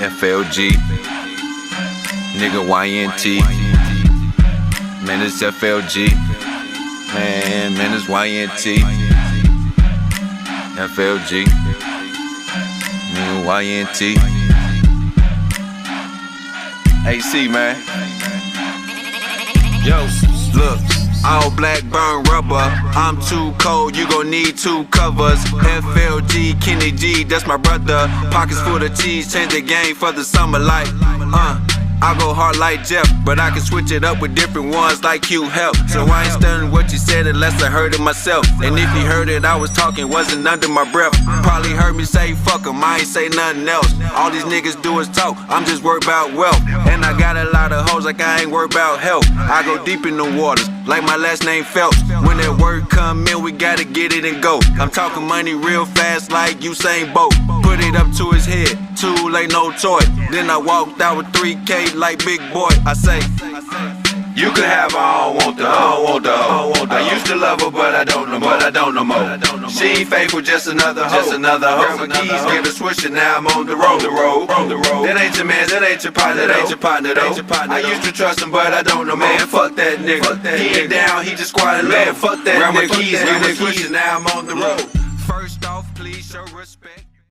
FLG, nigga YNT, man it's FLG, man it's YNT, FLG, nigga YNT, AC man, yo, look. All black burn rubber, I'm too cold, you gon' need 2 covers. FLG, Kenny G, that's my brother. Pockets full of cheese, change the game for the summer like I go hard like Jeff, but I can switch it up with different ones like Q Help. So I ain't studying what you said unless I heard it myself. And if you heard it, I was talking, wasn't under my breath. Probably heard me say fuck 'em, I ain't say nothing else. All these niggas do is talk, I'm just worried about wealth. And I got a lot of hoes like I ain't worried about health. I go deep in the waters, like my last name Phelps. When that word come in, we gotta get it and go. I'm talking money real fast like Usain Bolt. Put it up to his head, too late, no toy. Then I walked out with 3K like big boy. I say, you can have her, I don't want the hoe. I used to love her, but I don't no more. She ain't faithful, just another hoe. Grab my keys, get a switch, and now I'm on the road. That ain't your man, that ain't your partner, though. I used to trust him, but I don't know, man. Fuck that nigga. He ain't down, he just quiet, man. Fuck that nigga. Grab my keys, get a switch, and now I'm on the road. First off, please show respect.